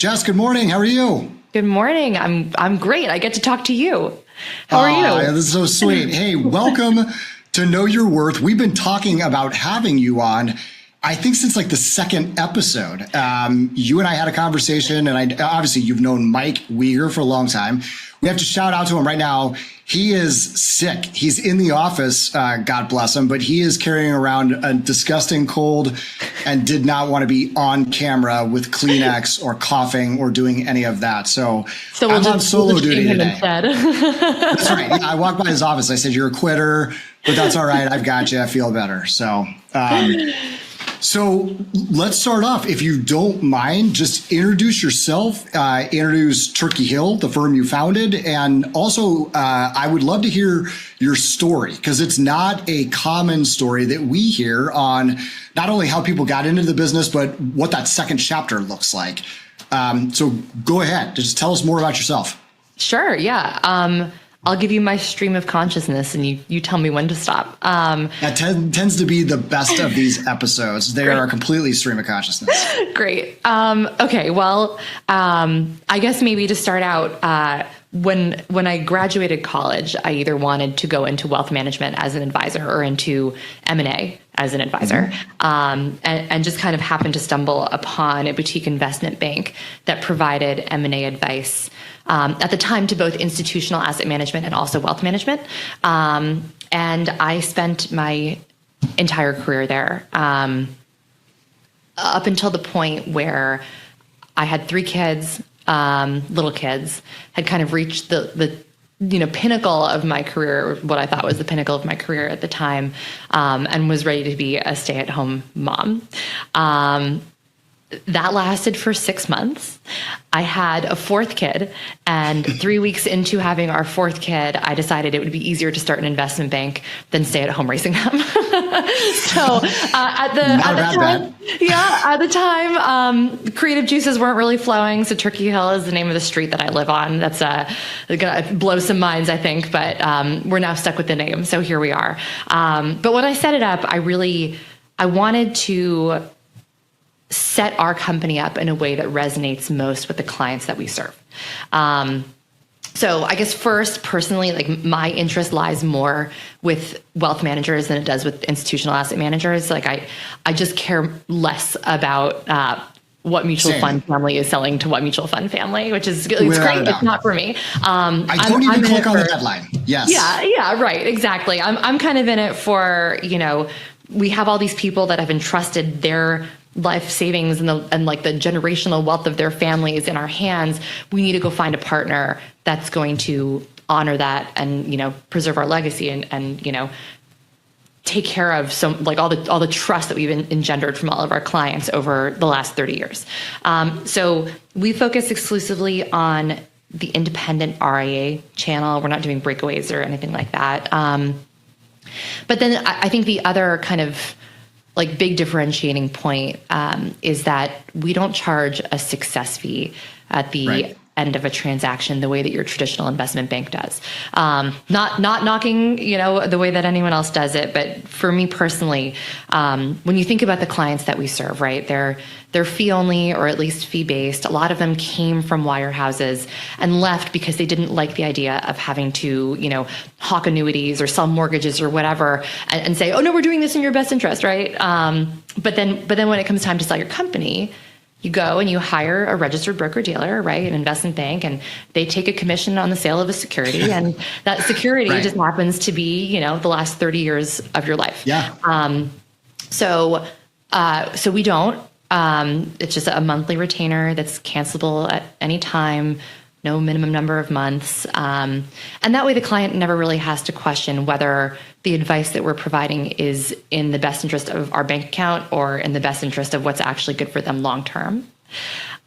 Jess, good morning. How are you? Good morning. I'm great. I get to talk to you. How are you? This is so sweet. Hey, welcome to Know Your Worth. We've been talking about having you on, I think, since like the second episode. You and I had a conversation, and obviously you've known Mike Wieger for a long time. We have to shout out to him right now. He is sick. He's in the office, God bless him, but he is carrying around a disgusting cold and did not want to be on camera with Kleenex or coughing or doing any of that. So I'm on solo duty today. That's right. Yeah, I walked by his office. I said, "You're a quitter, but that's all right. I've got you. I feel better." So let's start off. If you don't mind, just introduce yourself, introduce Turkey Hill, the firm you founded. And also, I would love to hear your story, because it's not a common story that we hear on not only how people got into the business, but what that second chapter looks like. So go ahead. Just tell us more about yourself. Sure. Yeah. I'll give you my stream of consciousness and you tell me when to stop. That tends to be the best of these episodes. They are completely stream of consciousness. Great. Okay. Well, I guess maybe to start out, when I graduated college, I either wanted to go into wealth management as an advisor or into M&A as an advisor, and just kind of happened to stumble upon a boutique investment bank that provided M&A advice at the time to both institutional asset management and also wealth management. And I spent my entire career there up until the point where I had 3 kids, little kids, had kind of reached the pinnacle of my career, what I thought was the pinnacle of my career at the time, and was ready to be a stay-at-home mom. That lasted for 6 months. I had a 4th kid, and 3 weeks into having our 4th kid, I decided it would be easier to start an investment bank than stay at home raising them. So at the time, creative juices weren't really flowing. So Turkey Hill is the name of the street that I live on. That's gonna blow some minds, I think, but we're now stuck with the name. So here we are. But when I set it up, I wanted to set our company up in a way that resonates most with the clients that we serve. So I guess first, personally, like my interest lies more with wealth managers than it does with institutional asset managers. Like I just care less about what mutual fund family is selling to what mutual fund family, which is it's great. It's not for me. I don't even click on the headline. Yes. Yeah, right. Exactly. I'm kind of in it for, we have all these people that have entrusted their life savings and like the generational wealth of their families in our hands. We need to go find a partner that's going to honor that and, preserve our legacy and take care of some, like all the trust that we've engendered from all of our clients over the last 30 years. So we focus exclusively on the independent RIA channel. We're not doing breakaways or anything like that. But then I think the other kind of like big differentiating point is that we don't charge a success fee at the end of a transaction the way that your traditional investment bank does. Not knocking, the way that anyone else does it, but for me personally, when you think about the clients that we serve, right, they're fee only or at least fee based. A lot of them came from wirehouses and left because they didn't like the idea of having to, hawk annuities or sell mortgages or whatever and say, oh no, we're doing this in your best interest, right? But then when it comes time to sell your company, you go and you hire a registered broker-dealer, right, an investment bank, and they take a commission on the sale of a security, and that security just happens to be, the last 30 years of your life. Yeah. So we don't. It's just a monthly retainer that's cancelable at any time, no minimum number of months. And that way the client never really has to question whether the advice that we're providing is in the best interest of our bank account or in the best interest of what's actually good for them long term.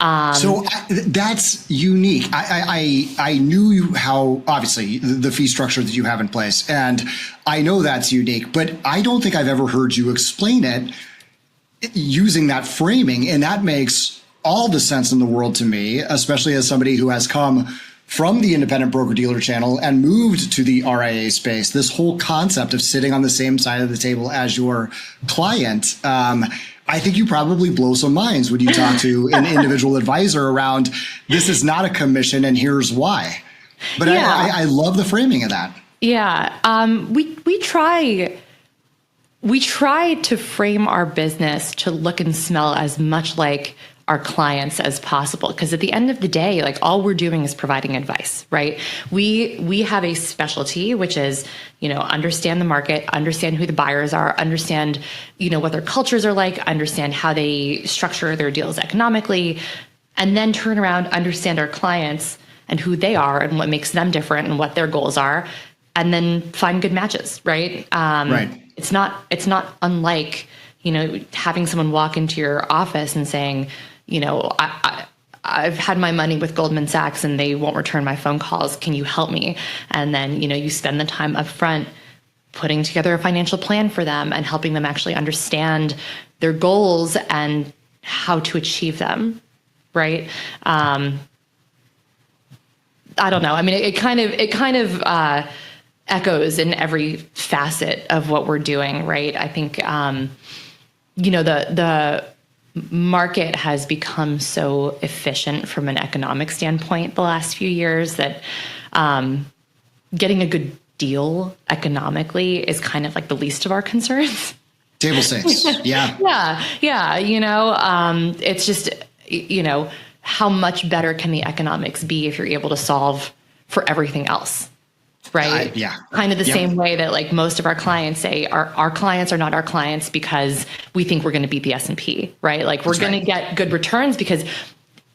So that's unique. I knew how, obviously, the fee structure that you have in place, and I know that's unique, but I don't think I've ever heard you explain it using that framing, and that makes all the sense in the world to me, especially as somebody who has come from the independent broker-dealer channel and moved to the RIA space. This whole concept of sitting on the same side of the table as your client, I think you probably blow some minds when you talk to an individual advisor around this is not a commission and here's why. But Yeah. I love the framing of that. Yeah. We try to frame our business to look and smell as much like our clients as possible. Because at the end of the day, like all we're doing is providing advice, right? We have a specialty, which is, understand the market, understand who the buyers are, understand, what their cultures are like, understand how they structure their deals economically, and then turn around, understand our clients and who they are and what makes them different and what their goals are, and then find good matches, right? Right. It's not unlike, having someone walk into your office and saying, I've had my money with Goldman Sachs and they won't return my phone calls. Can you help me? And then, you spend the time up front putting together a financial plan for them and helping them actually understand their goals and how to achieve them. Right. I don't know. I mean, it kind of echoes in every facet of what we're doing. Right. I think, the market has become so efficient from an economic standpoint the last few years that getting a good deal economically is kind of like the least of our concerns. Table stakes. Yeah. Yeah. It's just, how much better can the economics be if you're able to solve for everything else? Right. Yeah. Kind of the same way that like most of our clients say our clients are not our clients because we think we're going to beat the S&P, right? Like we're going to get good returns because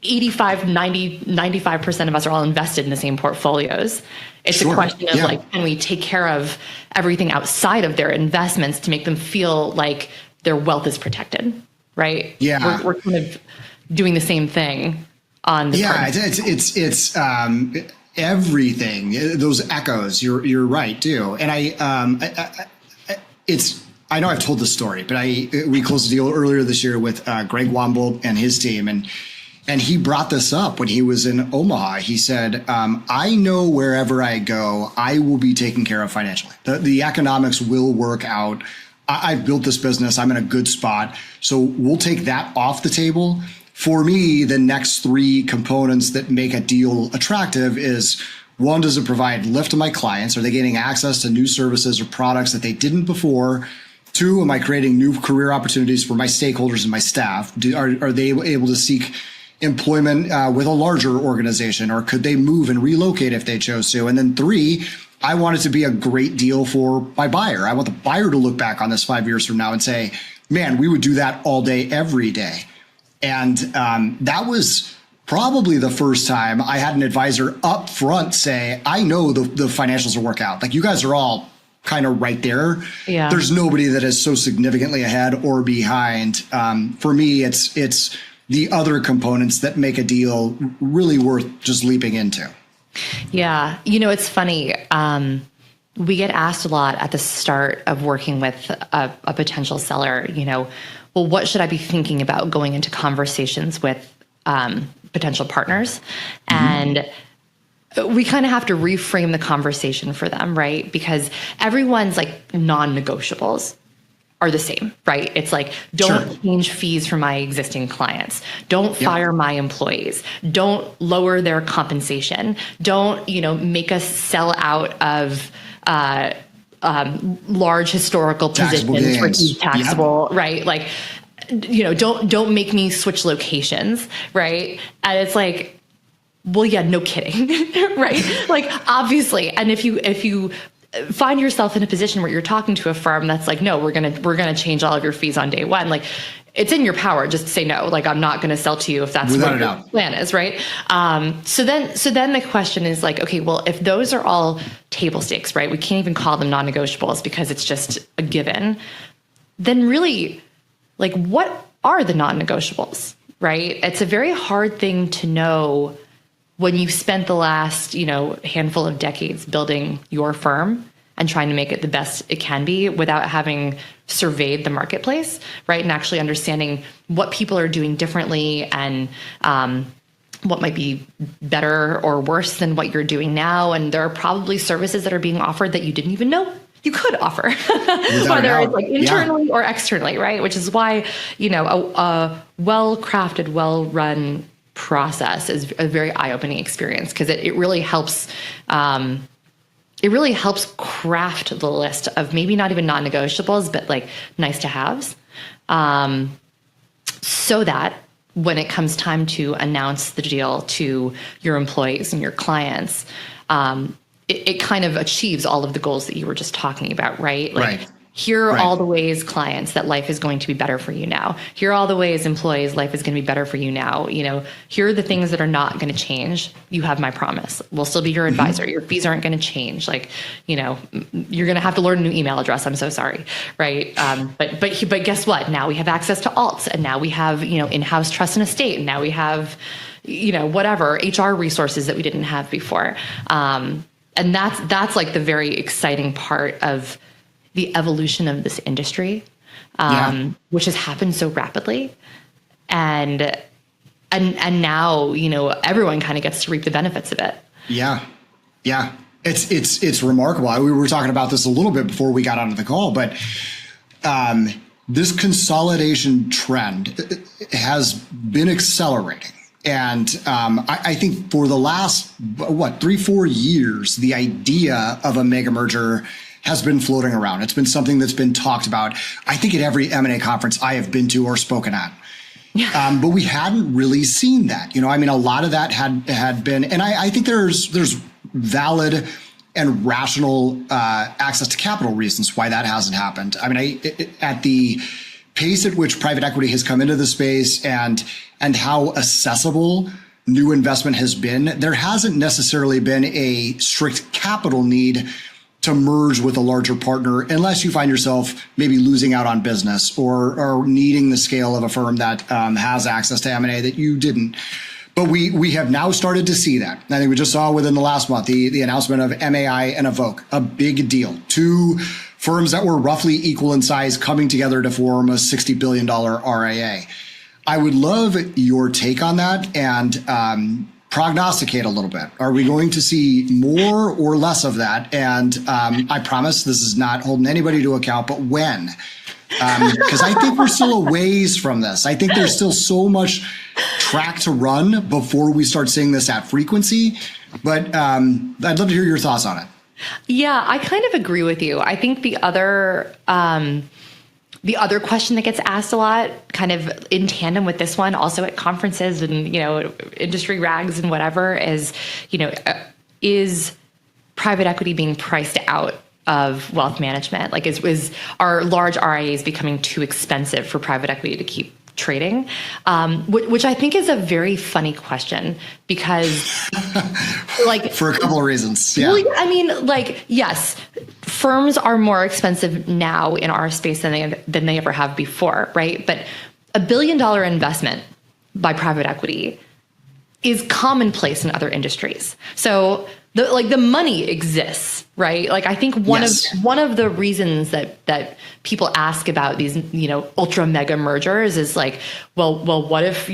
85, 90, 95% of us are all invested in the same portfolios. It's a question of like, can we take care of everything outside of their investments to make them feel like their wealth is protected, right? Yeah. We're kind of doing the same thing on the it's everything, those echoes. You're right too. And I know I've told this story, but we closed a deal earlier this year with Greg Womble and his team, and he brought this up when he was in Omaha. He said, I know wherever I go, I will be taken care of financially. The economics will work out. I've built this business. I'm in a good spot. So we'll take that off the table. For me, the next three components that make a deal attractive is, one, does it provide lift to my clients? Are they getting access to new services or products that they didn't before? Two, am I creating new career opportunities for my stakeholders and my staff? Are they able to seek employment with a larger organization, or could they move and relocate if they chose to? And then three, I want it to be a great deal for my buyer. I want the buyer to look back on this 5 years from now and say, man, we would do that all day, every day. And that was probably the first time I had an advisor up front say, I know the financials will work out. Like, you guys are all kind of right there. Yeah. There's nobody that is so significantly ahead or behind. For me, it's the other components that make a deal really worth just leaping into. Yeah. It's funny. We get asked a lot at the start of working with a potential seller, well, what should I be thinking about going into conversations with potential partners? And we kind of have to reframe the conversation for them, right? Because everyone's like non-negotiables are the same, right? It's like, don't change fees for my existing clients. Don't fire my employees. Don't lower their compensation. Don't, make us sell out of large historical positions for each taxable, right? Like, don't make me switch locations, right? And it's like, well, yeah, no kidding, right? Like, obviously. And if you find yourself in a position where you're talking to a firm that's like, no, we're gonna change all of your fees on day one, like, it's in your power just to say no. Like, I'm not going to sell to you if that's what your plan is, right? So then the question is like, okay, well, if those are all table stakes, right? We can't even call them non-negotiables because it's just a given. Then really, like, what are the non-negotiables, right? It's a very hard thing to know when you've spent the last, handful of decades building your firm and trying to make it the best it can be without having surveyed the marketplace, right? And actually understanding what people are doing differently and what might be better or worse than what you're doing now. And there are probably services that are being offered that you didn't even know you could offer, Without whether doubt. it's like internally or externally, right? Which is why, a well-crafted, well-run process is a very eye-opening experience, because it really helps. It really helps craft the list of maybe not even non-negotiables, but like nice to haves, so that when it comes time to announce the deal to your employees and your clients, it kind of achieves all of the goals that you were just talking about, right? Like, Right. here are Right. all the ways, clients, that life is going to be better for you now. Here are all the ways, employees, life is going to be better for you now. Here are the things that are not going to change. You have my promise. We'll still be your advisor. Your fees aren't going to change. You're going to have to learn a new email address. I'm so sorry. Right. But guess what? Now we have access to alts, and now we have, in-house trust and estate. And now we have, whatever HR resources that we didn't have before. And that's like the very exciting part of the evolution of this industry, which has happened so rapidly. And now, everyone kind of gets to reap the benefits of it. Yeah. Yeah. It's remarkable. We were talking about this a little bit before we got onto the call, but this consolidation trend has been accelerating. And I think for the last, 3-4 years, the idea of a mega merger has been floating around. It's been something that's been talked about, I think, at every M&A conference I have been to or spoken at. But we hadn't really seen that. A lot of that had been, and I think there's valid and rational access to capital reasons why that hasn't happened. At the pace at which private equity has come into the space and how accessible new investment has been, there hasn't necessarily been a strict capital need to merge with a larger partner, unless you find yourself maybe losing out on business or needing the scale of a firm that has access to M&A that you didn't. But we have now started to see that. I think we just saw within the last month the announcement of MAI and Evoke, a big deal. Two firms that were roughly equal in size coming together to form a $60 billion RIA. I would love your take on that and prognosticate a little bit. Are we going to see more or less of that? And I promise this is not holding anybody to account, but when? Because I think we're still a ways from this. I think there's still so much track to run before we start seeing this at frequency. But I'd love to hear your thoughts on it. Yeah, I kind of agree with you. I think the other question that gets asked a lot, kind of in tandem with this one, also at conferences and, industry rags and whatever, is private equity being priced out of wealth management? Like, is our large RIAs becoming too expensive for private equity to keep trading? Which I think is a very funny question, because for a couple of reasons. Yeah. Well, yes, firms are more expensive now in our space than they ever have before, right? But $1 billion investment by private equity is commonplace in other industries. So the money exists, right? Like, I think one of the reasons that people ask about these, ultra mega mergers is like, well, what if,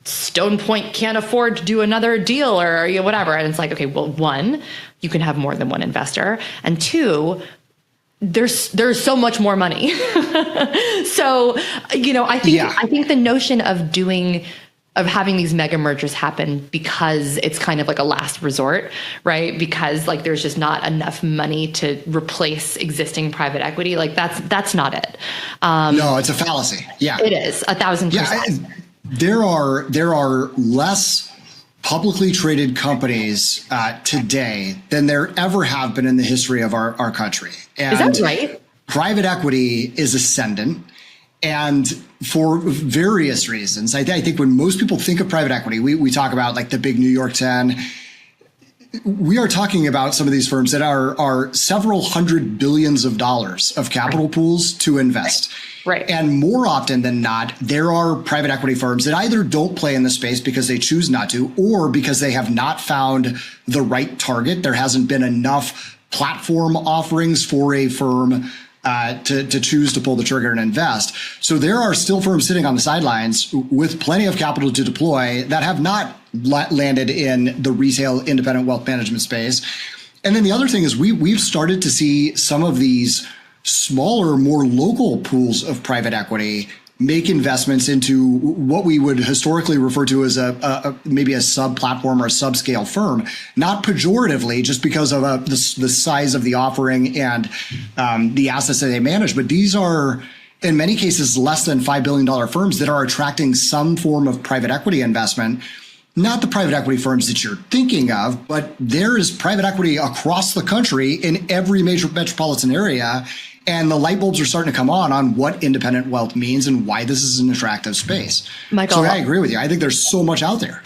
Stone Point can't afford to do another deal or whatever? And it's like, okay, well, one, you can have more than one investor, and two, there's so much more money. So, I think the notion of having these mega mergers happen because it's kind of like a last resort, right? Because there's just not enough money to replace existing private equity. That's not it. No, it's a fallacy. Yeah, it is 1,000%. Yeah, there are less publicly traded companies today than there ever have been in the history of our country. And is that right? Private equity is ascendant. And for various reasons, I think when most people think of private equity, we talk about the big New York 10. We are talking about some of these firms that are several hundred billions of dollars of capital pools to invest. Right. And more often than not, there are private equity firms that either don't play in the space because they choose not to, or because they have not found the right target. There hasn't been enough platform offerings for a firm to choose to pull the trigger and invest. So there are still firms sitting on the sidelines with plenty of capital to deploy that have not landed in the retail independent wealth management space. And then the other thing is we've started to see some of these smaller, more local pools of private equity make investments into what we would historically refer to as maybe a sub-platform or a subscale firm, not pejoratively, just because of the size of the offering and the assets that they manage. But these are, in many cases, less than $5 billion firms that are attracting some form of private equity investment. Not the private equity firms that you're thinking of, but there is private equity across the country in every major metropolitan area. And the light bulbs are starting to come on what independent wealth means and why this is an attractive space. Michael, so I agree with you. I think there's so much out there.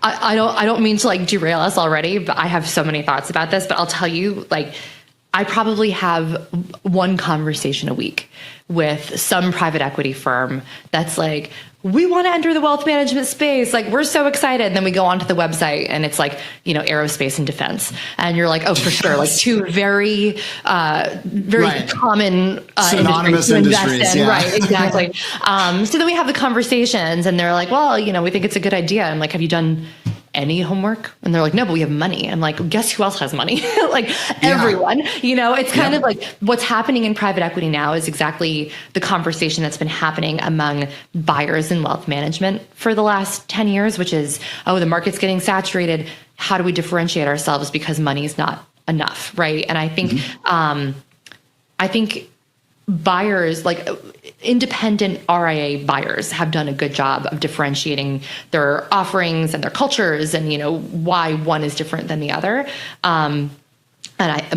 I don't mean to like derail us already, but I have so many thoughts about this. But I'll tell you, like, I probably have one conversation a week with some private equity firm that's like, we want to enter the wealth management space. Like, we're so excited. And then we go onto the website and it's like, aerospace and defense. And you're like, oh, for sure. Like two very right. common synonymous industries. Yeah. Right, exactly. So then we have the conversations and they're like, well, we think it's a good idea. I'm like, have you done any homework? And they're like, no, but we have money. I'm like, guess who else has money? Like everyone, it's kind of like what's happening in private equity now is exactly the conversation that's been happening among buyers in wealth management for the last 10 years, which is, oh, the market's getting saturated. How do we differentiate ourselves because money's not enough, right? And I think, I think buyers, like independent RIA buyers, have done a good job of differentiating their offerings and their cultures and, why one is different than the other. And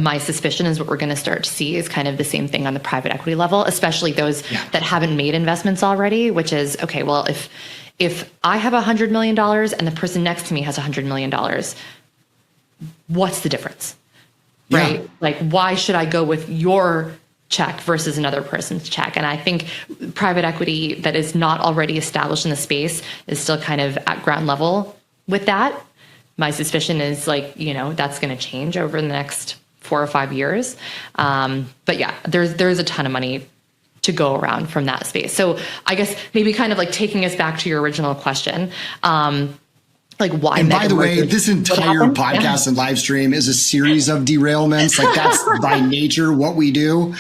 my suspicion is what we're going to start to see is kind of the same thing on the private equity level, especially those that haven't made investments already, which is, okay, well, if I have $100 million and the person next to me has $100 million, what's the difference? Right? Like, why should I go with your check versus another person's check? And I think private equity that is not already established in the space is still kind of at ground level with that. My suspicion is like, that's going to change over the next 4 or 5 years. But yeah, there's a ton of money to go around from that space. So I guess maybe kind of like taking us back to your original question, like why? And by the way, this entire podcast and live stream is a series of derailments. Like that's by nature what we do.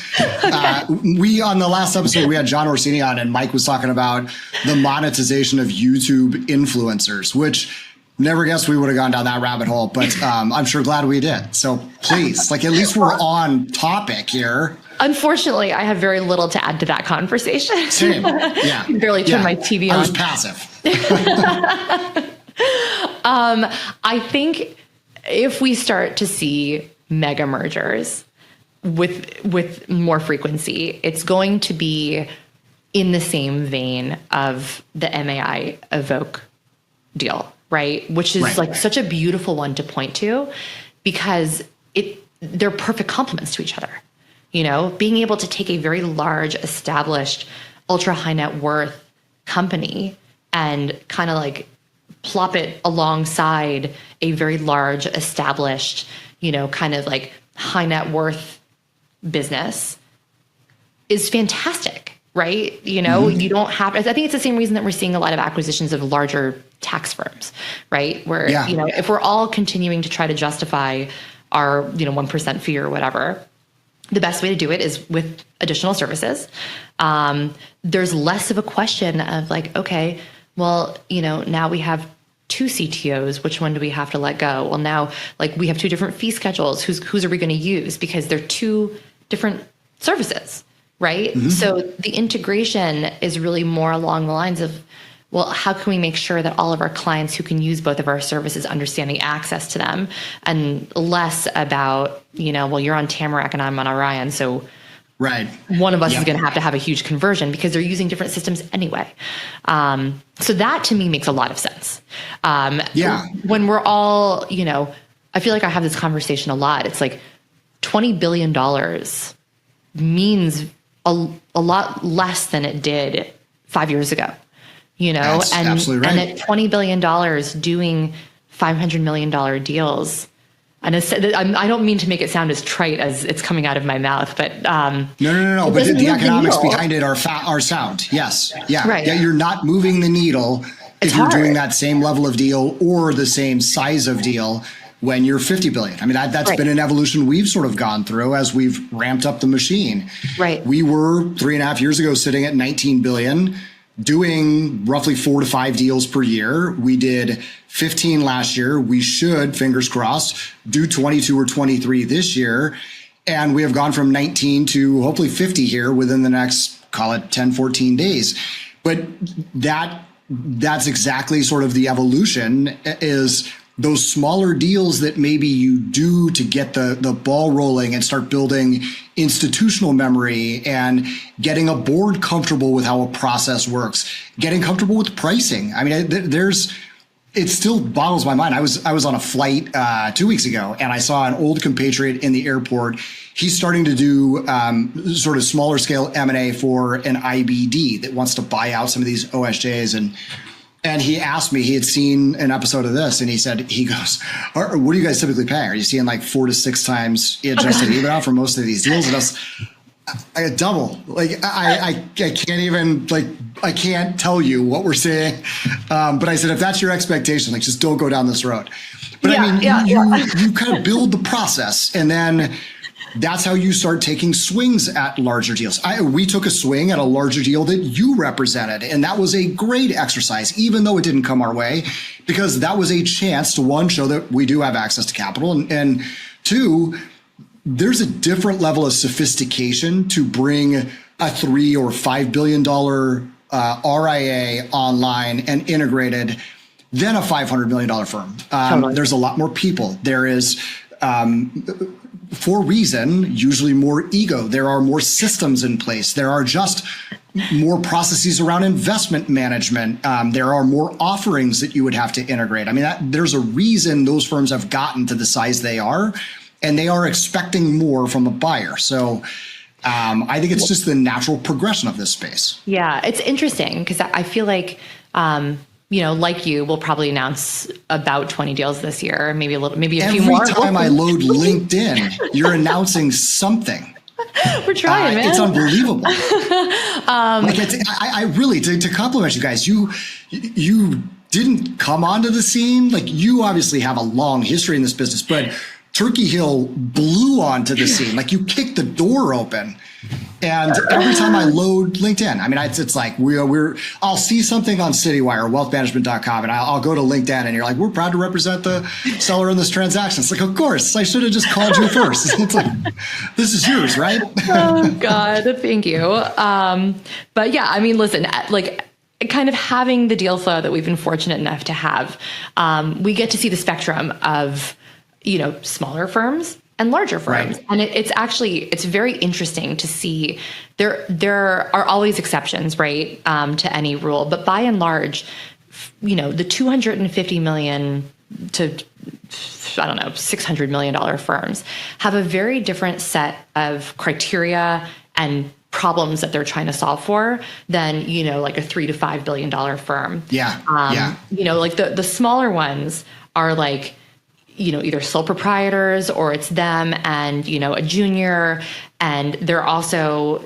We on the last episode we had John Orsini on, and Mike was talking about the monetization of YouTube influencers, which never guessed we would have gone down that rabbit hole. But I'm sure glad we did. So please, like at least we're on topic here. Unfortunately, I have very little to add to that conversation. Same. Yeah. I barely turn my TV on. I was passive. I think if we start to see mega mergers with more frequency, it's going to be in the same vein of the MAI Evoke deal, right? Which is like such a beautiful one to point to because they're perfect complements to each other. Being able to take a very large, established, ultra high net worth company and kind of like plop it alongside a very large, established, kind of like high net worth business is fantastic, right? You don't have, I think it's the same reason that we're seeing a lot of acquisitions of larger tax firms, right? Where, if we're all continuing to try to justify our, 1% fee or whatever, the best way to do it is with additional services. There's less of a question of like, okay, well, now we have 2 CTOs. Which one do we have to let go? Well, now like we have 2 different fee schedules. Whose are we going to use? Because they're 2 different services, right? So the integration is really more along the lines of, well, how can we make sure that all of our clients who can use both of our services understand the access to them, and less about, well, you're on Tamarack and I'm on Orion, so one of us is going to have a huge conversion because they're using different systems anyway. So that to me makes a lot of sense. When we're all, I feel like I have this conversation a lot. It's like $20 billion means a lot less than it did 5 years ago, That's absolutely right. And at $20 billion doing $500 million deals. And I don't mean to make it sound as trite as it's coming out of my mouth, but no. But the economics behind it are sound. Yes, yeah. You're not moving the needle if you're doing that same level of deal or the same size of deal. when you're 50 billion. I mean, that's Right. been an evolution we've sort of gone through as we've ramped up the machine. Right. We were 3.5 years ago sitting at 19 billion, doing roughly 4 to 5 deals per year. We did 15 last year. We should, fingers crossed, do 22 or 23 this year. And we have gone from 19 to hopefully 50 here within the next, call it 10, 14 days. But that's exactly sort of the evolution, is those smaller deals that maybe you do to get the ball rolling and start building institutional memory and getting a board comfortable with how a process works, getting comfortable with pricing. I mean, it still boggles my mind. I was on a flight 2 weeks ago, and I saw an old compatriot in the airport. He's starting to do sort of smaller scale M&A for an IBD that wants to buy out some of these OSJs. And he asked me, he had seen an episode of this, and he goes, what do you guys typically pay? Are you seeing like 4 to 6 times adjusted EBITDA for most of these deals? And I double. Like I can't even, like, I can't tell you what we're seeing. But I said, if that's your expectation, like, just don't go down this road. But you kind of build the process, and then that's how you start taking swings at larger deals. We took a swing at a larger deal that you represented, and that was a great exercise, even though it didn't come our way, because that was a chance to, one, show that we do have access to capital, and two, there's a different level of sophistication to bring a $3 or $5 billion RIA online and integrated than a $500 million firm. Totally. There's a lot more people. There is, for reason, usually more ego. There are more systems in place. There are just more processes around investment management. There are more offerings that you would have to integrate. I mean, there's a reason those firms have gotten to the size they are, and they are expecting more from a buyer. So I think it's just the natural progression of this space. Yeah, it's interesting because I feel like, like you, we'll probably announce about 20 deals this year, maybe a few more. Every time I load LinkedIn, you're announcing something. We're trying, man. It's unbelievable. I really, to compliment you guys, you didn't come onto the scene. Like, you obviously have a long history in this business, but Turkey Hill blew onto the scene. Like, you kicked the door open. And every time I load LinkedIn, I mean, it's like I'll see something on Citywire, wealthmanagement.com, and I'll go to LinkedIn, and you're like, we're proud to represent the seller in this transaction. It's like, of course, I should have just called you first. It's like, this is yours, right? Oh, God, thank you. But yeah, I mean, listen, like, kind of having the deal flow that we've been fortunate enough to have, we get to see the spectrum of, smaller firms and larger firms. Right. And it's very interesting to see. There are always exceptions, right, to any rule, but by and large, the 250 million to, I don't know, $600 million firms have a very different set of criteria and problems that they're trying to solve for than, like a $3 to $5 billion firm. Yeah. Like the smaller ones are like, either sole proprietors, or it's them and, a junior, and they're also,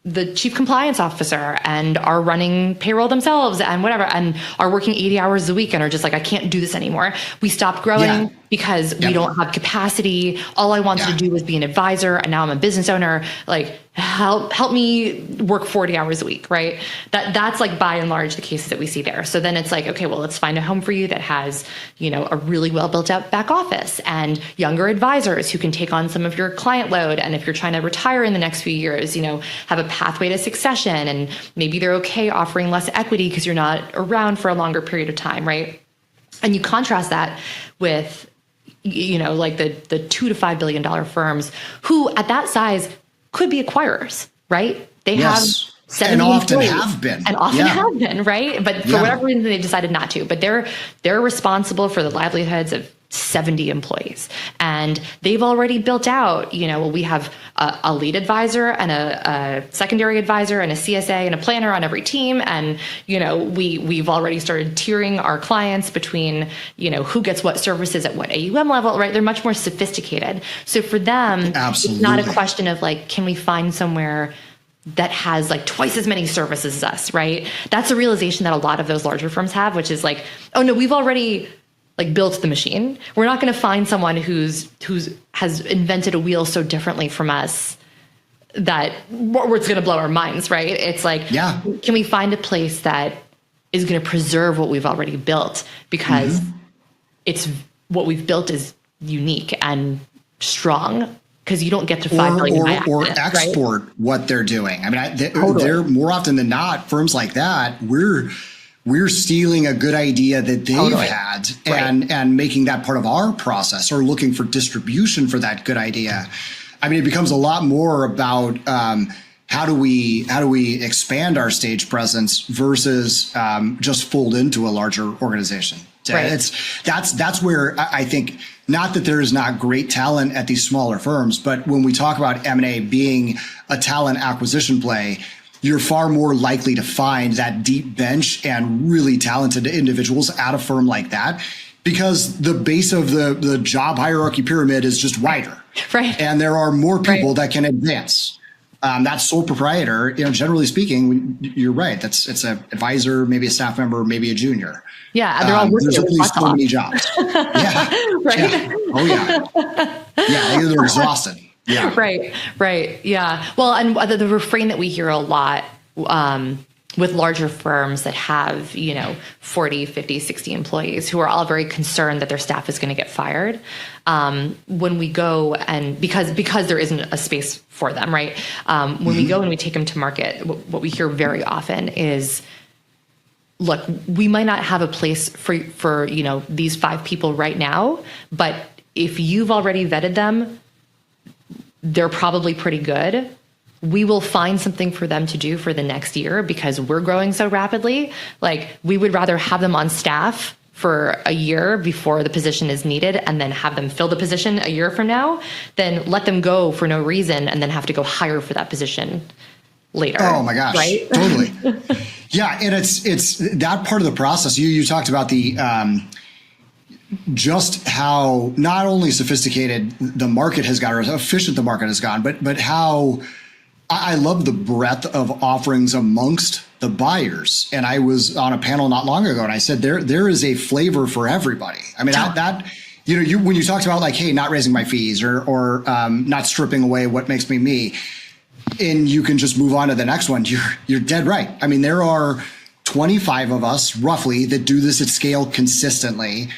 the chief compliance officer and are running payroll themselves and whatever, and are working 80 hours a week and are just like, I can't do this anymore. We stopped growing because we don't have capacity. All I wanted to do was be an advisor, and now I'm a business owner. Like, help me work 40 hours a week, right? That's like by and large the cases that we see there. So then it's like, okay, well, let's find a home for you that has, a really well built out back office and younger advisors who can take on some of your client load. And if you're trying to retire in the next few years, have a pathway to succession, and maybe they're okay offering less equity because you're not around for a longer period of time, right? And you contrast that with, like the $2 to $5 billion firms who at that size could be acquirers, right? They have 70 and often employees, have been. And often have been, right? But for whatever reason, they decided not to. But they're responsible for the livelihoods of 70 employees. And they've already built out, we have a lead advisor and a secondary advisor and a CSA and a planner on every team. And, we've already started tiering our clients between, who gets what services at what AUM level, right? They're much more sophisticated. So for them, It's not a question of like, can we find somewhere that has like twice as many services as us, right? That's a realization that a lot of those larger firms have, which is like, oh no, we've already like built the machine. We're not going to find someone who's has invented a wheel so differently from us that it's going to blow our minds, right? It's like, can we find a place that is going to preserve what we've already built, because it's what we've built is unique and strong, because you don't get to 5 billion or export what they're doing. I mean, they're more often than not, firms like that, we're stealing a good idea that they've had and making that part of our process, or looking for distribution for that good idea. I mean, it becomes a lot more about how do we expand our stage presence versus just fold into a larger organization. That's where I think, not that there is not great talent at these smaller firms, but when we talk about M&A being a talent acquisition play, you're far more likely to find that deep bench and really talented individuals at a firm like that, because the base of the job hierarchy pyramid is just wider. Right. And there are more people that can advance. That sole proprietor, generally speaking, you're right. It's an advisor, maybe a staff member, maybe a junior. Yeah, they're all working. There's only so many jobs. Yeah. Right. Yeah. Oh yeah. Yeah, they're exhausted. Yeah. Right. Yeah. Well, and the refrain that we hear a lot with larger firms that have, 40, 50, 60 employees who are all very concerned that their staff is going to get fired. When we go and because there isn't a space for them, right? When we go and we take them to market, what we hear very often is, look, we might not have a place for these 5 people right now, but if you've already vetted them, they're probably pretty good. We will find something for them to do for the next year, because we're growing so rapidly. Like, we would rather have them on staff for a year before the position is needed and then have them fill the position a year from now than let them go for no reason and then have to go hire for that position later. Oh my gosh. Right? Totally. Yeah. And it's that part of the process. You talked about the, just how not only sophisticated the market has got, or how efficient the market has gone, but how I love the breadth of offerings amongst the buyers. And I was on a panel not long ago, and I said there is a flavor for everybody. I mean, that when you talked about like, hey, not raising my fees or not stripping away what makes me me, and you can just move on to the next one, you're dead right. I mean, there are 25 of us roughly that do this at scale consistently,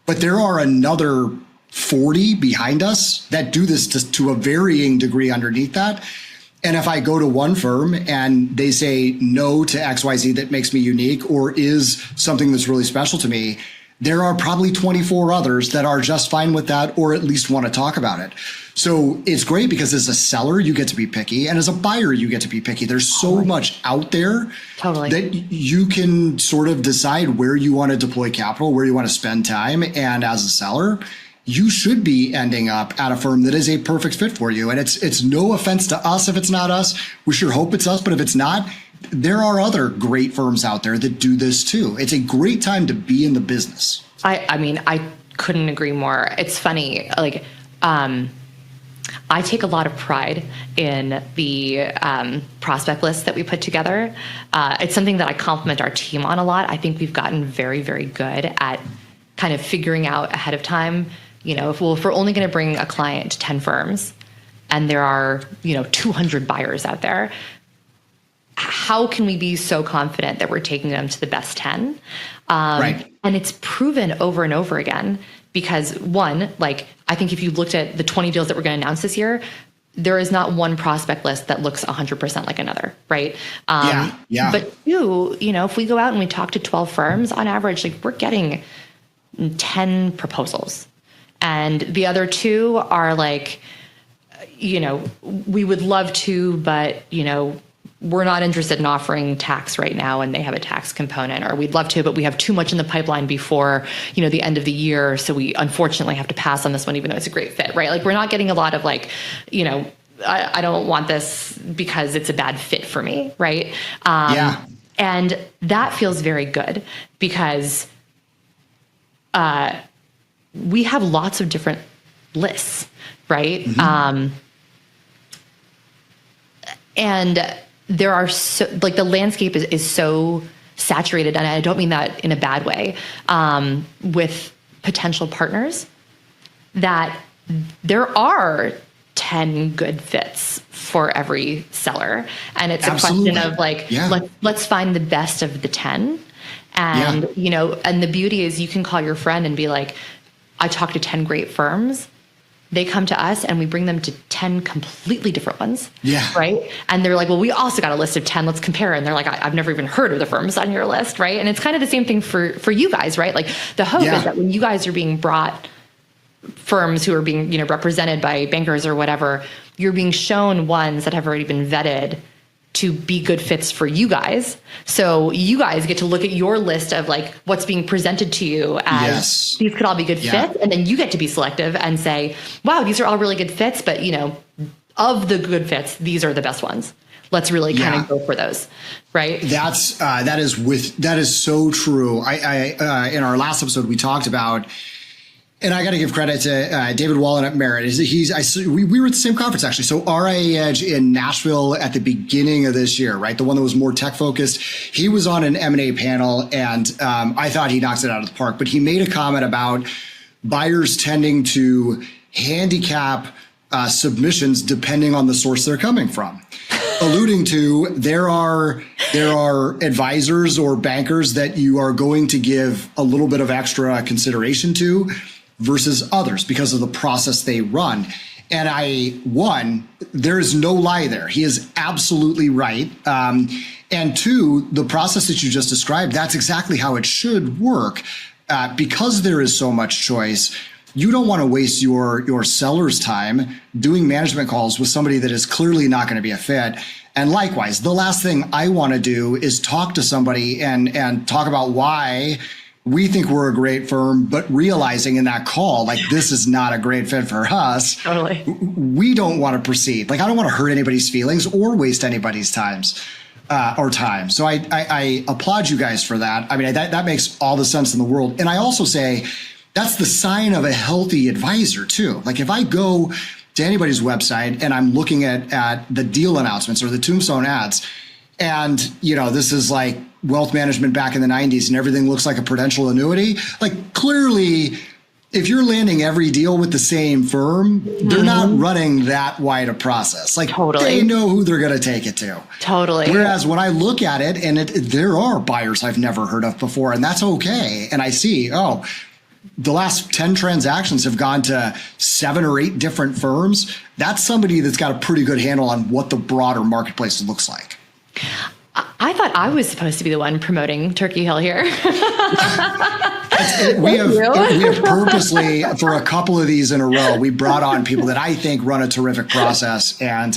but there are another 40 behind us that do this to a varying degree underneath that. And if I go to one firm and they say no to XYZ that makes me unique or is something that's really special to me, there are probably 24 others that are just fine with that, or at least want to talk about it. So it's great because as a seller, you get to be picky, and as a buyer, you get to be picky. There's so much out there that you can sort of decide where you want to deploy capital, where you want to spend time. And as a seller, you should be ending up at a firm that is a perfect fit for you. And it's no offense to us if it's not us. We sure hope it's us, but if it's not, there are other great firms out there that do this too. It's a great time to be in the business. I mean, I couldn't agree more. It's funny, like, I take a lot of pride in the prospect list that we put together. It's something that I compliment our team on a lot. I think we've gotten very, very good at kind of figuring out ahead of time, if we're only going to bring a client to 10 firms and there are, 200 buyers out there, how can we be so confident that we're taking them to the best 10? Right. And it's proven over and over again because one, like, I think if you looked at the 20 deals that we're going to announce this year, there is not one prospect list that looks 100% like another, right? Yeah. But two, if we go out and we talk to 12 firms on average, like we're getting 10 proposals. And the other 2 are like, we would love to, but, we're not interested in offering tax right now and they have a tax component, or we'd love to, but we have too much in the pipeline before, the end of the year. So we unfortunately have to pass on this one, even though it's a great fit, right? Like we're not getting a lot of like, I don't want this because it's a bad fit for me, right? And that feels very good because we have lots of different lists, right? Mm-hmm. And there are the landscape is so saturated, and I don't mean that in a bad way, with potential partners, that there are 10 good fits for every seller. And it's Absolutely. a question of like, let's find the best of the 10. And, and the beauty is you can call your friend and be like, I talked to 10 great firms. They come to us and we bring them to 10 completely different ones. Yeah. Right. And they're like, well, we also got a list of 10. Let's compare. And they're like, I've never even heard of the firms on your list. Right. And it's kind of the same thing for you guys, right? Like the hope is that when you guys are being brought firms who are being, represented by bankers or whatever, you're being shown ones that have already been vetted to be good fits for you guys. So you guys get to look at your list of like what's being presented to you as these could all be good fits. And then you get to be selective and say, wow, these are all really good fits, but of the good fits, these are the best ones. Let's really kind of go for those. Right. That is so true. I in our last episode, we talked about, and I got to give credit to David Wallen at Merit. We were at the same conference, actually. So RIA Edge in Nashville at the beginning of this year, right? The one that was more tech focused. He was on an M&A panel, and I thought he knocked it out of the park. But he made a comment about buyers tending to handicap submissions depending on the source they're coming from. Alluding to there are advisors or bankers that you are going to give a little bit of extra consideration to versus others because of the process they run. And there is no lie there. He is absolutely right. And two, the process that you just described, that's exactly how it should work. Because there is so much choice, you don't want to waste your seller's time doing management calls with somebody that is clearly not going to be a fit. And likewise, the last thing I want to do is talk to somebody and talk about why we think we're a great firm, but realizing in that call, like, this is not a great fit for us. Totally. We don't want to proceed. Like, I don't want to hurt anybody's feelings or waste anybody's time. So I applaud you guys for that. I mean, that makes all the sense in the world. And I also say that's the sign of a healthy advisor too. Like, if I go to anybody's website and I'm looking at the deal announcements or the tombstone ads, and this is like wealth management back in the 90s and everything looks like a Prudential annuity, like, clearly if you're landing every deal with the same firm, they're not running that wide a process. Like, they know who they're going to take it to. Totally. Whereas when I look at it, and there are buyers I've never heard of before, and that's okay. And I see, the last 10 transactions have gone to 7 or 8 different firms. That's somebody that's got a pretty good handle on what the broader marketplace looks like. I thought I was supposed to be the one promoting Turkey Hill here. We have purposely, for a couple of these in a row, we brought on people that I think run a terrific process, and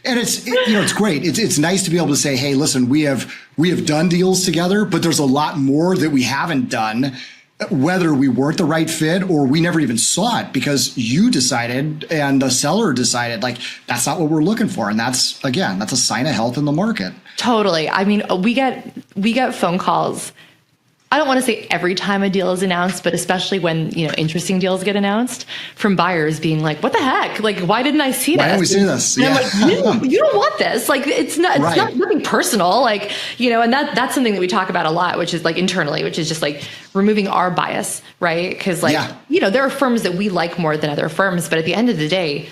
it's great. It's nice to be able to say, hey, listen, we have done deals together, but there's a lot more that we haven't done, whether we weren't the right fit or we never even saw it because you decided and the seller decided, like, that's not what we're looking for. And that's a sign of health in the market. Totally. I mean, we get phone calls. I don't want to say every time a deal is announced, but especially when, interesting deals get announced, from buyers being like, what the heck? Like, why didn't I see this? Why didn't we see this? And I'm like, you don't want this. Like, it's not nothing personal. Like, and that's something that we talk about a lot, which is like internally, which is just like removing our bias, right? Because there are firms that we like more than other firms, but at the end of the day,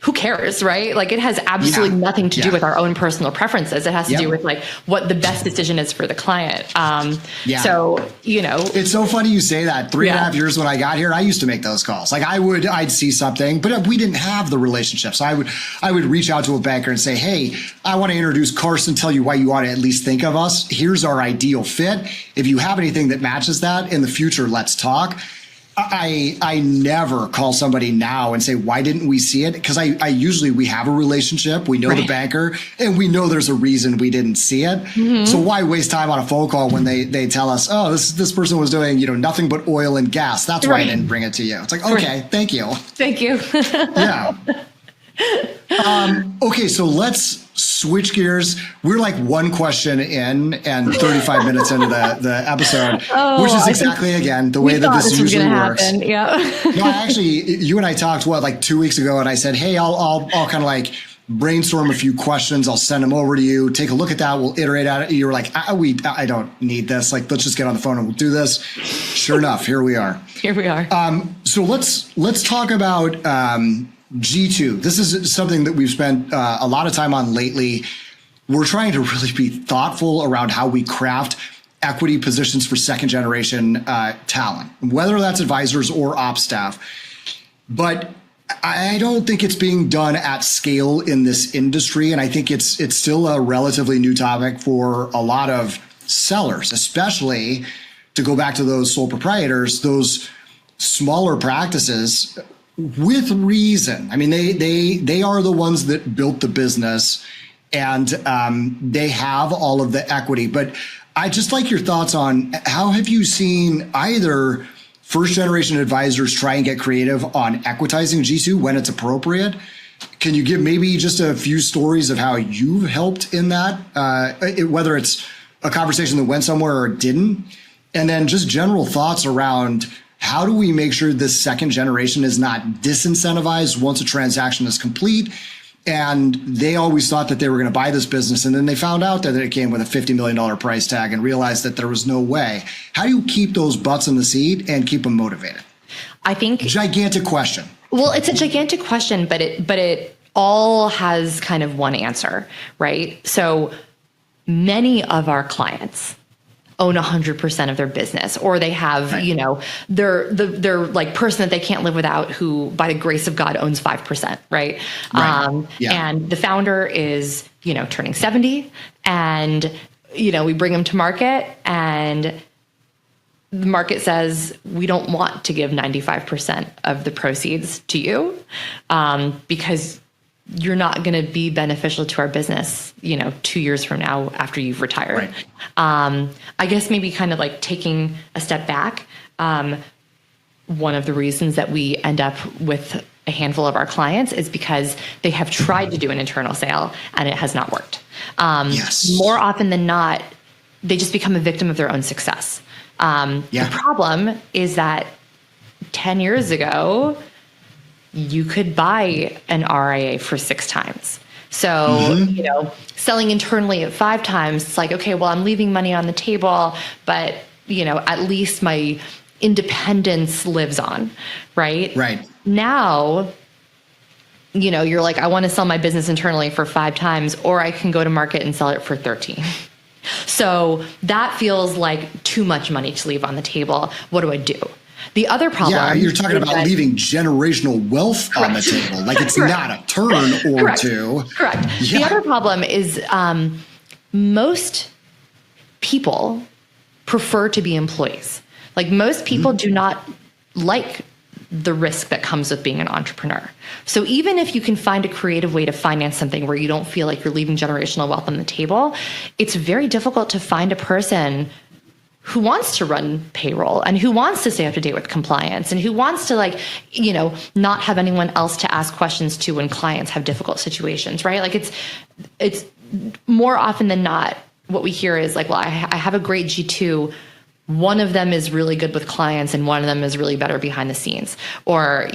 who cares, right? Like, it has absolutely nothing to do with our own personal preferences. It has to do with like what the best decision is for the client. So, it's so funny you say that. 3.5 years when I got here, I used to make those calls. Like, I'd see something, but we didn't have the relationship. So I would reach out to a banker and say, hey, I want to introduce Carson, tell you why you ought to at least think of us. Here's our ideal fit. If you have anything that matches that in the future, let's talk. I never call somebody now and say, why didn't we see it? Because I usually, we have a relationship, we know the banker, and we know there's a reason we didn't see it. So why waste time on a phone call when they tell us, oh, this person was doing, nothing but oil and gas. That's why I didn't bring it to you. It's like, okay, thank you. Thank you. Yeah. Okay, so let's switch gears. We're like one question in and 35 minutes into the episode, which is exactly, again, the way that this usually works. Yeah. No, actually, you and I talked, like 2 weeks ago, and I said, hey, I'll kind of like brainstorm a few questions. I'll send them over to you. Take a look at that. We'll iterate at it. You're like, I don't need this. Like, let's just get on the phone and we'll do this. Sure enough, here we are. Here we are. So let's talk about G2. This is something that we've spent a lot of time on lately. We're trying to really be thoughtful around how we craft equity positions for second generation talent, whether that's advisors or ops staff. But I don't think it's being done at scale in this industry. And I think it's still a relatively new topic for a lot of sellers, especially to go back to those sole proprietors, those smaller practices with reason. I mean, they are the ones that built the business and they have all of the equity. But I just like your thoughts on how have you seen either first generation advisors try and get creative on equitizing G2 when it's appropriate? Can you give maybe just a few stories of how you've helped in that, whether it's a conversation that went somewhere or didn't? And then just general thoughts around how do we make sure this second generation is not disincentivized once a transaction is complete? And they always thought that they were going to buy this business. And then they found out that it came with a $50 million price tag and realized that there was no way. How do you keep those butts in the seat and keep them motivated? I think gigantic question. Well, it's a gigantic question, but it all has kind of one answer, right? So many of our clients own 100% of their business, or they have, right. They're like person that they can't live without who, by the grace of God, owns 5%, right? Right. And the founder is, turning 70 and, we bring them to market and the market says, we don't want to give 95% of the proceeds to you because you're not going to be beneficial to our business, 2 years from now after you've retired. Right. I guess maybe kind of like taking a step back. One of the reasons that we end up with a handful of our clients is because they have tried to do an internal sale and it has not worked. Yes. More often than not, they just become a victim of their own success. The problem is that 10 years ago, you could buy an RIA for 6 times. So, selling internally at 5 times, it's like, okay, well, I'm leaving money on the table, but, at least my independence lives on, right? Right. Now, you're like, I want to sell my business internally for 5 times, or I can go to market and sell it for 13. So that feels like too much money to leave on the table. What do I do? The other problem. Yeah, you're talking about leaving generational wealth Correct. on the table. Like it's Correct. not a turn or Correct. two. Correct. Yeah. The other problem is most people prefer to be employees. Like most people do not like the risk that comes with being an entrepreneur. So even if you can find a creative way to finance something where you don't feel like you're leaving generational wealth on the table, it's very difficult to find a person who wants to run payroll and who wants to stay up to date with compliance and who wants to not have anyone else to ask questions to when clients have difficult situations, right? Like it's more often than not, what we hear is like, well, I have a great G2. One of them is really good with clients and one of them is really better behind the scenes, or,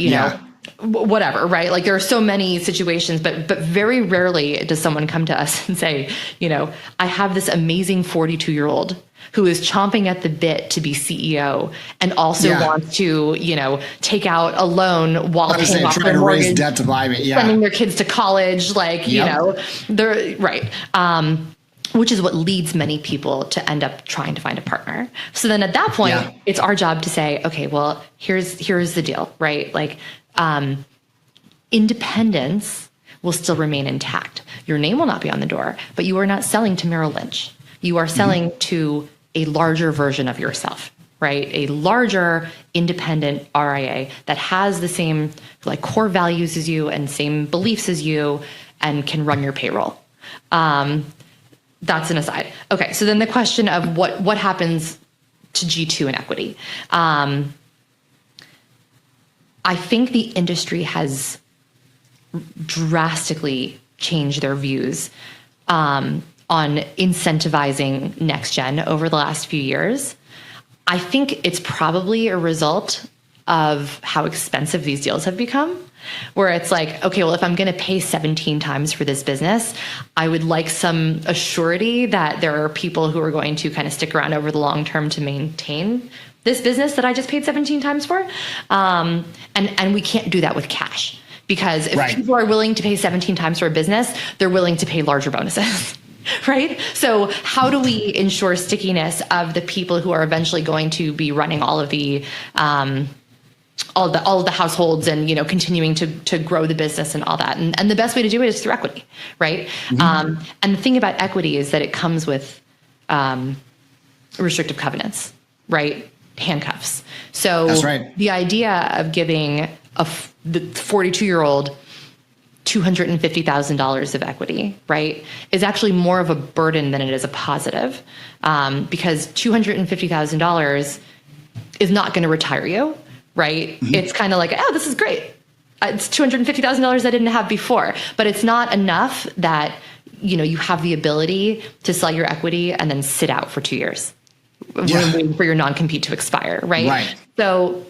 whatever, right? Like there are so many situations, but very rarely does someone come to us and say, I have this amazing 42-year-old who is chomping at the bit to be CEO and also wants to, take out a loan while paying off their mortgage, raise debt to buy me. Yeah. sending their kids to college, they're right. Which is what leads many people to end up trying to find a partner. So then at that point, it's our job to say, okay, well, here's the deal, right? Like, independence will still remain intact. Your name will not be on the door, but you are not selling to Merrill Lynch. You are selling to a larger version of yourself, right? A larger independent RIA that has the same core values as you and same beliefs as you and can run your payroll. That's an aside. Okay, so then the question of what happens to G2 and equity. I think the industry has drastically changed their views on incentivizing next gen over the last few years. I think it's probably a result of how expensive these deals have become. where it's like, okay, well, if I'm going to pay 17 times for this business, I would like some assurity that there are people who are going to kind of stick around over the long term to maintain this business that I just paid 17 times for. And we can't do that with cash, because if people are willing to pay 17 times for a business, they're willing to pay larger bonuses. Right? So how do we ensure stickiness of the people who are eventually going to be running all of the households and, continuing to grow the business and all that? And the best way to do it is through equity, right? Mm-hmm. And the thing about equity is that it comes with restrictive covenants, right? Handcuffs. So that's right. The idea of giving the 42-year-old $250,000 of equity, right, is actually more of a burden than it is a positive, because $250,000 is not going to retire you, right? Mm-hmm. It's kind of like, oh, this is great. It's $250,000 I didn't have before, but it's not enough that, you have the ability to sell your equity and then sit out for 2 years waiting for your non-compete to expire, right? Right. So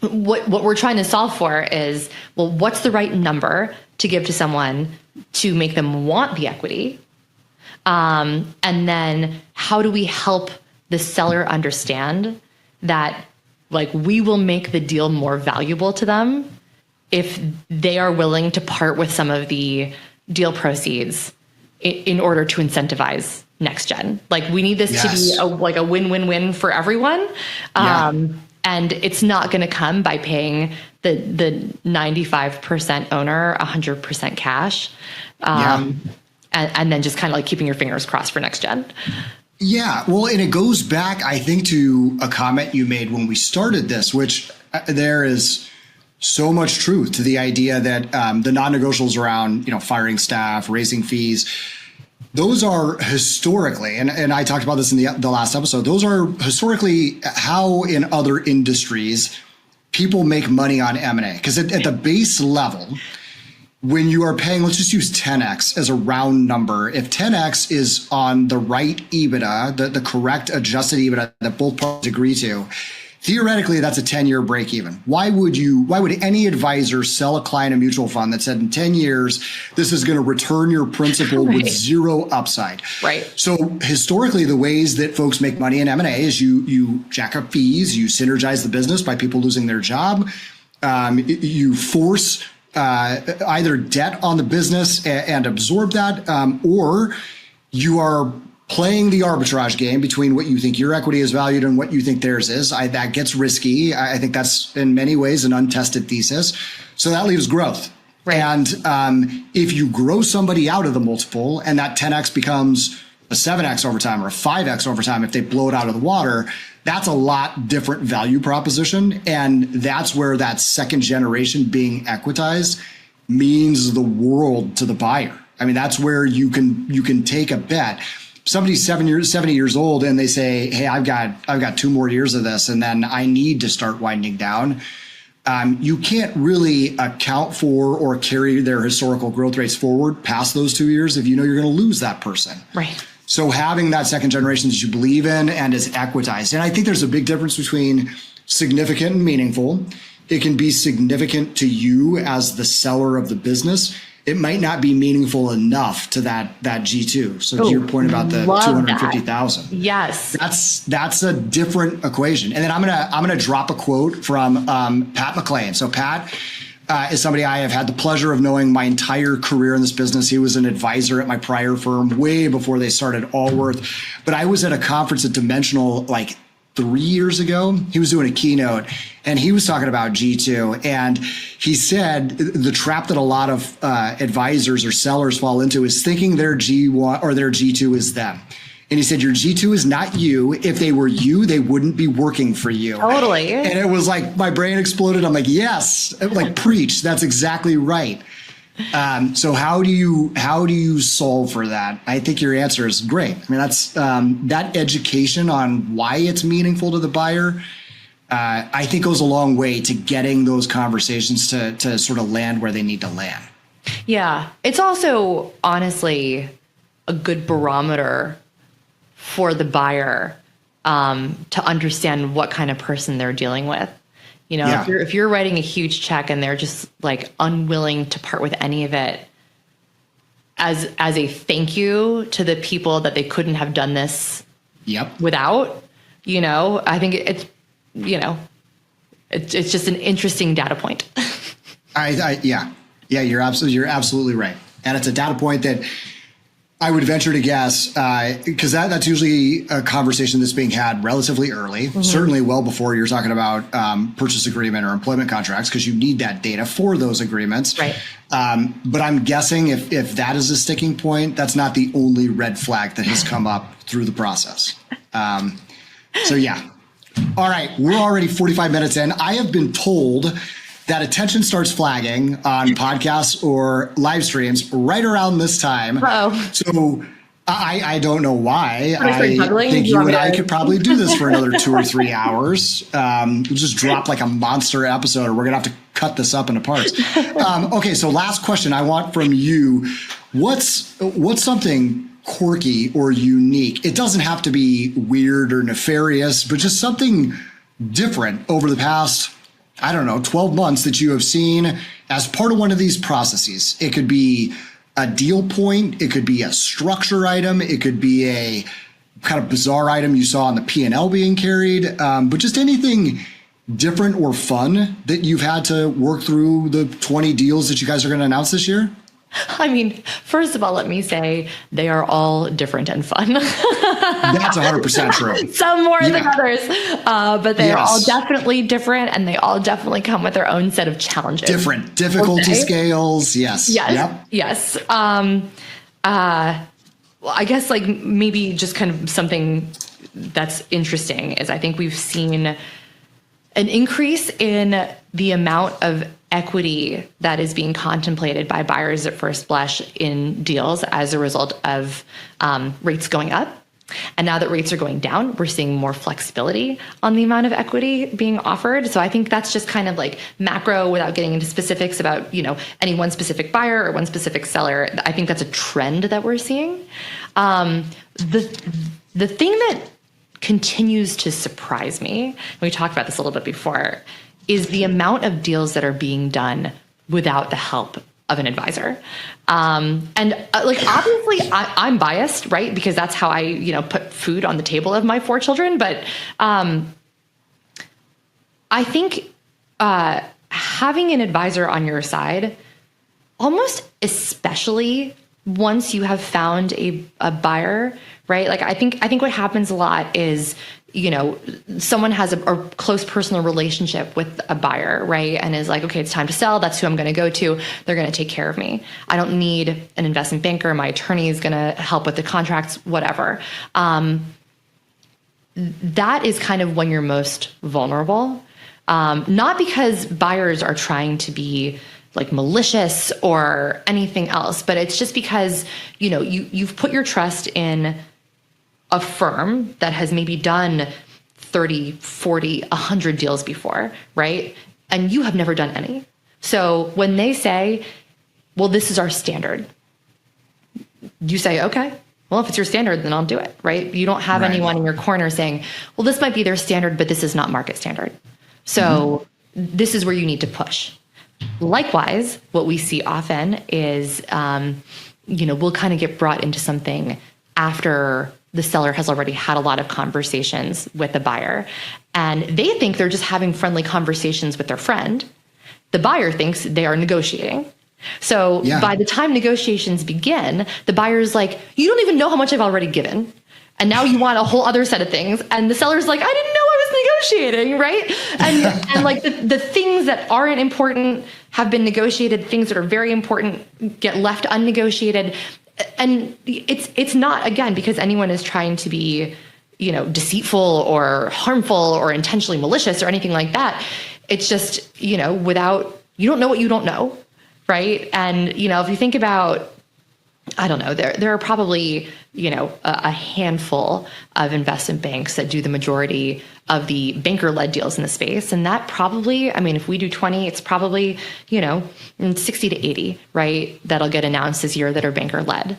what we're trying to solve for is, well, what's the right number to give to someone to make them want the equity? And then how do we help the seller understand that, like, we will make the deal more valuable to them if they are willing to part with some of the deal proceeds in order to incentivize next gen. Like, we need this to be a win-win-win for everyone. And it's not going to come by paying the 95% owner 100% cash, and then just kind of like keeping your fingers crossed for next gen. Yeah, well, and it goes back, I think, to a comment you made when we started this, which there is so much truth to the idea that the non-negotiables around, firing staff, raising fees, those are historically, and I talked about this in the last episode, those are historically how in other industries people make money on M&A. Because at the base level, when you are paying, let's just use 10x as a round number. If 10x is on the right EBITDA, the correct adjusted EBITDA that both parties agree to, theoretically, that's a 10-year break even. Why would any advisor sell a client a mutual fund that said in 10 years, this is going to return your principal with zero upside? Right. So historically, the ways that folks make money in M&A is you jack up fees, you synergize the business by people losing their job, you force either debt on the business and absorb that, or you are playing the arbitrage game between what you think your equity is valued and what you think theirs is. That gets risky. I think that's in many ways an untested thesis. So that leaves growth. Right. And if you grow somebody out of the multiple and that 10x becomes a 7x over time or a 5x over time, if they blow it out of the water, that's a lot different value proposition. And that's where that second generation being equitized means the world to the buyer. I mean, that's where you can take a bet. Somebody's 70 years old and they say, hey, I've got 2 more years of this and then I need to start winding down. You can't really account for or carry their historical growth rates forward past those 2 years if you know you're going to lose that person. Right. So having that second generation that you believe in and is equitized. And I think there's a big difference between significant and meaningful. It can be significant to you as the seller of the business. It might not be meaningful enough to that G2. So to your point about the 250,000. Yes. That's a different equation. And then I'm gonna drop a quote from Pat McLean. So Pat is somebody I have had the pleasure of knowing my entire career in this business. He was an advisor at my prior firm way before they started Allworth. But I was at a conference at Dimensional like 3 years ago. He was doing a keynote and he was talking about G2. And he said the trap that a lot of advisors or sellers fall into is thinking their G1 or their G2 is them. And he said, your G2 is not you. If they were you, they wouldn't be working for you. Totally. And it was like, my brain exploded. I'm like, yes, like preach. That's exactly right. So how do you solve for that? I think your answer is great. I mean, that's that education on why it's meaningful to the buyer, I think goes a long way to getting those conversations to sort of land where they need to land. Yeah. It's also honestly a good barometer for the buyer to understand what kind of person they're dealing with. You know, Yeah. if you're writing a huge check and they're just like unwilling to part with any of it as a thank you to the people that they couldn't have done this Yep. without, you know, I think it's, you know, it's just an interesting data point. Yeah, you're absolutely right. And it's a data point that I would venture to guess, because that's usually a conversation that's being had relatively early, certainly well before you're talking about purchase agreement or employment contracts, because you need that data for those agreements. Right. But I'm guessing if that is a sticking point, that's not the only red flag that has come up through the process. So yeah. All right, we're already 45 minutes in. I have been told that attention starts flagging on podcasts or live streams right around this time. Uh-oh. So I don't know why. I think you and I could probably do this for another 2 or 3 hours. We'll just drop like a monster episode, or we're going to have to cut this up into parts. Okay, so last question I want from you. What's something quirky or unique? It doesn't have to be weird or nefarious, but just something different over the past, I don't know, 12 months that you have seen as part of one of these processes. It could be a deal point. It could be a structure item. It could be a kind of bizarre item you saw on the P&L being carried, but just anything different or fun that you've had to work through the 20 deals that you guys are going to announce this year? I mean, first of all, let me say they are all different and fun. That's 100% true. Some more than others, but they are all Yes. definitely different, and they all definitely come with their own set of challenges. Different difficulty scales. Yes. Yes. Yep. Yes. Well, I guess like maybe just kind of something that's interesting is I think we've seen an increase in the amount of equity that is being contemplated by buyers at first blush in deals as a result of rates going up. And now that rates are going down, we're seeing more flexibility on the amount of equity being offered. So I think that's just kind of like macro without getting into specifics about, you know, any one specific buyer or one specific seller. I think that's a trend that we're seeing. The thing that continues to surprise me, and we talked about this a little bit before, is the amount of deals that are being done without the help of an advisor. Like, obviously I'm biased, right? Because that's how I, you know, put food on the table of my 4 children. But I think having an advisor on your side, almost especially once you have found a buyer, right? Like I think what happens a lot is, you know, someone has a close personal relationship with a buyer, right? And is like, okay, it's time to sell. That's who I'm going to go to. They're going to take care of me. I don't need an investment banker. My attorney is going to help with the contracts, whatever. That is kind of when you're most vulnerable. Not because buyers are trying to be like malicious or anything else, but it's just because, you know, you've put your trust in a firm that has maybe done 30, 40, 100 deals before, right? And you have never done any. So when they say, well, this is our standard, you say, okay, well, if it's your standard, then I'll do it, right? You don't have anyone in your corner saying, well, this might be their standard, but this is not market standard. So this is where you need to push. Likewise, what we see often is, you know, we'll kind of get brought into something after the seller has already had a lot of conversations with the buyer, and they think they're just having friendly conversations with their friend. The buyer thinks they are negotiating. So by the time negotiations begin, the buyer's like, you don't even know how much I've already given. And now you want a whole other set of things. And the seller's like, I didn't know I was negotiating, right? And like the things that aren't important have been negotiated. Things that are very important get left unnegotiated. And it's not, again, because anyone is trying to be, you know, deceitful or harmful or intentionally malicious or anything like that. It's just, you know, you don't know what you don't know, right? And, you know, if you think about, I don't know, there are probably, you know, a handful of investment banks that do the majority of the banker-led deals in the space. And that probably, I mean, if we do 20, it's probably, you know, 60 to 80, right, that'll get announced this year that are banker-led.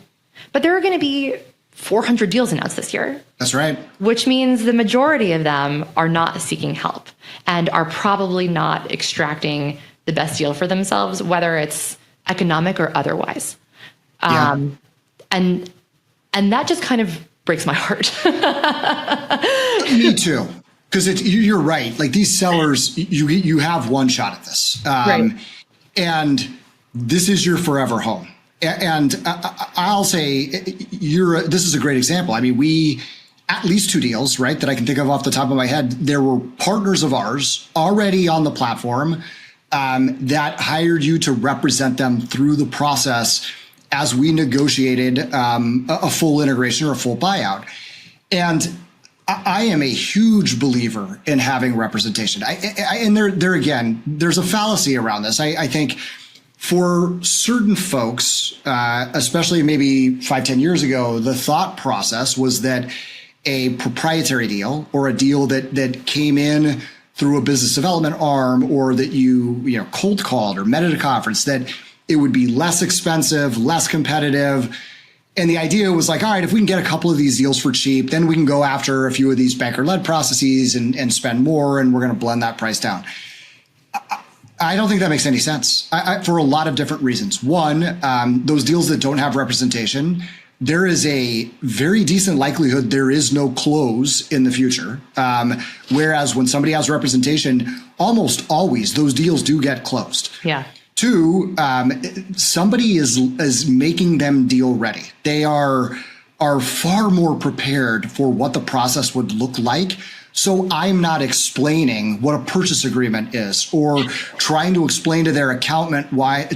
But there are going to be 400 deals announced this year. That's right. Which means the majority of them are not seeking help and are probably not extracting the best deal for themselves, whether it's economic or otherwise. And that just kind of breaks my heart. Me too. Because you're right. Like these sellers, you have one shot at this. Right. And this is your forever home. And I'll say this is a great example. I mean, we, at least 2 deals, right, that I can think of off the top of my head, there were partners of ours already on the platform that hired you to represent them through the process as we negotiated a full integration or a full buyout. And I am a huge believer in having representation. And there again, there's a fallacy around this. I think for certain folks, especially maybe 5-10 years ago, the thought process was that a proprietary deal or a deal that came in through a business development arm, or that you cold called or met at a conference, that it would be less expensive, less competitive. And the idea was like, all right, if we can get a couple of these deals for cheap, then we can go after a few of these banker-led processes and spend more, and we're going to blend that price down. I don't think that makes any sense for a lot of different reasons. One, those deals that don't have representation, there is a very decent likelihood there is no close in the future. Whereas when somebody has representation, almost always those deals do get closed. Yeah. 2, somebody is making them deal ready. They are far more prepared for what the process would look like. So I'm not explaining what a purchase agreement is, or trying to explain to their accountant why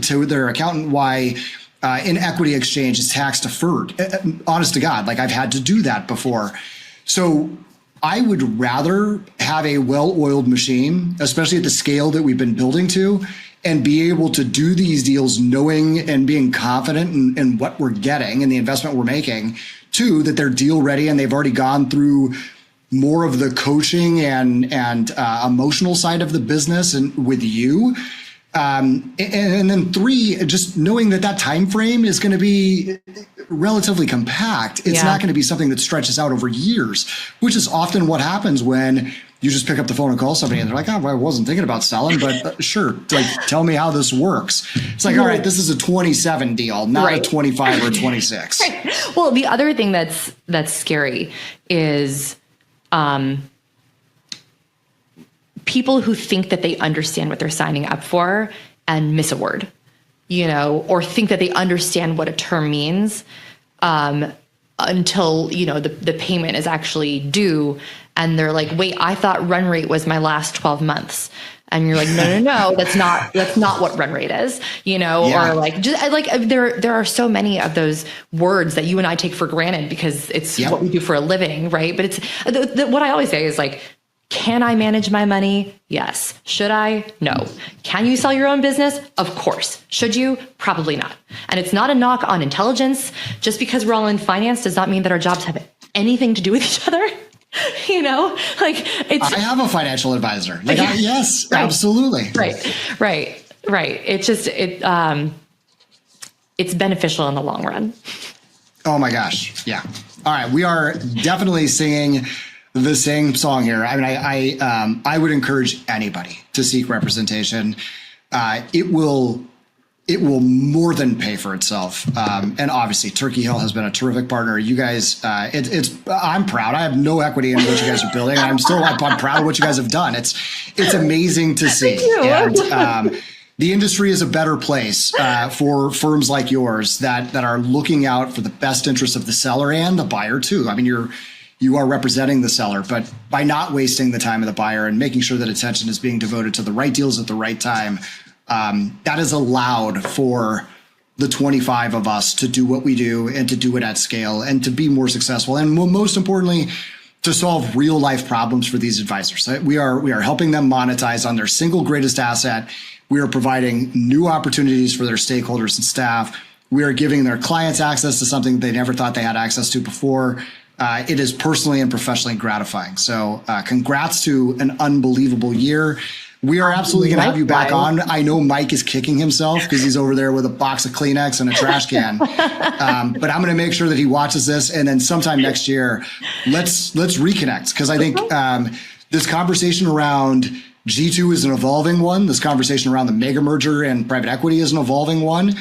an equity exchange is tax deferred. Honest to God, like I've had to do that before. So I would rather have a well-oiled machine, especially at the scale that we've been building to, and be able to do these deals knowing and being confident in what we're getting and the investment we're making. 2, that they're deal ready and they've already gone through more of the coaching and emotional side of the business and with you. And then 3, just knowing that time frame is going to be relatively compact. It's not going to be something that stretches out over years, which is often what happens when you just pick up the phone and call somebody and they're like, oh, well, I wasn't thinking about selling, but sure. Like, tell me how this works. It's like, all right, this is a 27 deal, not a 25 or 26. Right. Well, the other thing that's scary is people who think that they understand what they're signing up for and miss a word, or think that they understand what a term means until, the payment is actually due. And they're like, wait, I thought run rate was my last 12 months. And you're like, no, that's not what run rate is, or like, just like there are so many of those words that you and I take for granted because it's what we do for a living. Right. But it's what I always say is like, can I manage my money? Yes. Should I? No. Can you sell your own business? Of course. Should you? Probably not. And it's not a knock on intelligence. Just because we're all in finance does not mean that our jobs have anything to do with each other. Like I have a financial advisor. Like, yes, right. Absolutely. Right. It's just, it's beneficial in the long run. Oh my gosh. Yeah. All right. We are definitely singing the same song here. I mean, I would encourage anybody to seek representation. It will more than pay for itself. And obviously Turkey Hill has been a terrific partner. You guys, I'm proud. I have no equity in what you guys are building. I'm proud of what you guys have done. It's amazing to see. And the industry is a better place for firms like yours that are looking out for the best interest of the seller and the buyer too. I mean, you are representing the seller, but by not wasting the time of the buyer and making sure that attention is being devoted to the right deals at the right time, that is allowed for the 25 of us to do what we do and to do it at scale and to be more successful. And most importantly, to solve real life problems for these advisors. We are helping them monetize on their single greatest asset. We are providing new opportunities for their stakeholders and staff. We are giving their clients access to something they never thought they had access to before. It is personally and professionally gratifying. So congrats to an unbelievable year. We are absolutely going to have you back Likewise. on. I know Mike is kicking himself because he's over there with a box of Kleenex and a trash can. But I'm going to make sure that he watches this, and then sometime next year, let's reconnect, because I think this conversation around G2 is an evolving one. This conversation around the mega merger and private equity is an evolving one.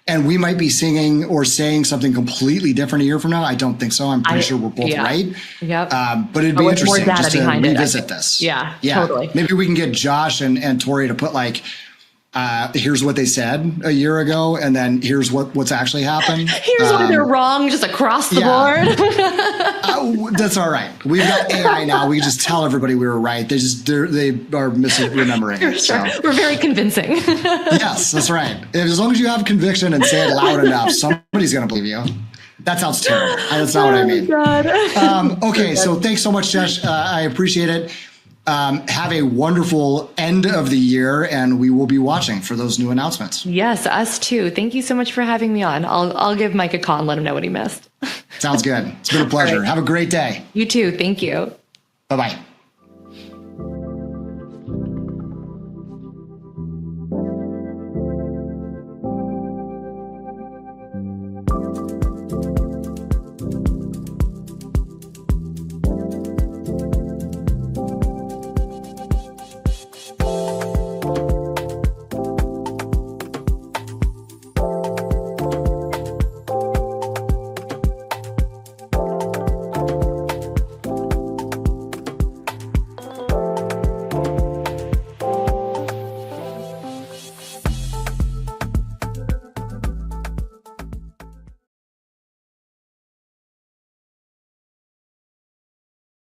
And we might be singing or saying something completely different a year from now. I don't think so. I'm pretty sure we're both right. Yep. But it'd be with more interesting data just to behind it, I revisit think. this. Yeah, totally. Maybe we can get Josh and Tori to put like, here's what they said a year ago, and then here's what's actually happened. Here's why they're wrong, just across the board. That's all right. We've got AI now. We can just tell everybody we were right. They are misremembering it. So. We're very convincing. Yes, that's right. As long as you have conviction and say it loud enough, somebody's going to believe you. That sounds terrible. That's not what I mean. God. Okay, so thanks so much, Josh. I appreciate it. Have a wonderful end of the year, and we will be watching for those new announcements. Yes, us too. Thank you so much for having me on. I'll give Mike a call and let him know what he missed. Sounds good. It's been a pleasure. Right. Have a great day. You too. Thank you. Bye-bye.